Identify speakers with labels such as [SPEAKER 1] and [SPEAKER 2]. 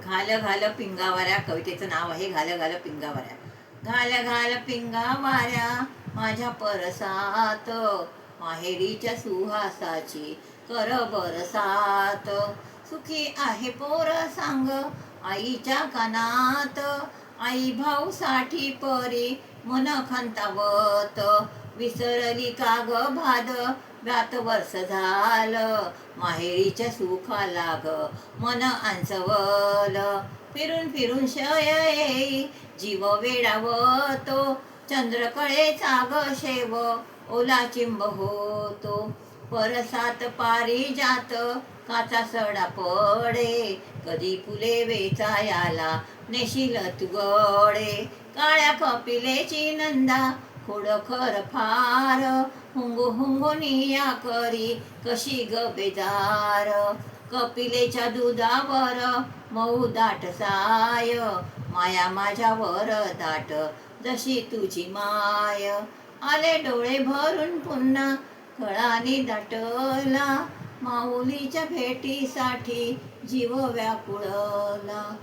[SPEAKER 1] घाल घाल पिंगावाऱ्या, कवितेचं नाव आहे घाल घाल पिंगावाऱ्या. घाल घाल पिंगावाऱ्या माझ्या परसात, माहेरीच्या सुहासाची कर बरसात. सुखी आहे पोर सांग आईच्या कानात, आई भाऊ साठी परी मन खंतावत. विसरली का ग भाद व्यात वर्ष झालं, माहेरीच्या सुखाला ग मन अंचवल. फिरून फिरून शय येई जीव वेडावतो, चंद्रकळेचा ग शेव ओला चिंब होतो. परसात पारिजात काचा सडा पडे, कधी फुले वेचायाला नेशील तू गडे. काळ्या कपिलेची नंदा खोडकर फार, हुंगू हुंगुनिया करी कशी ग बेजार. कपिलेच्या दुधावर मऊ दाट साय, माया माझ्यावर दाट जशी तुझी माय. आले डोळे भरून पुन्हा कळानी दाटला, माऊलीच्या भेटीसाठी जीव व्याकुळला.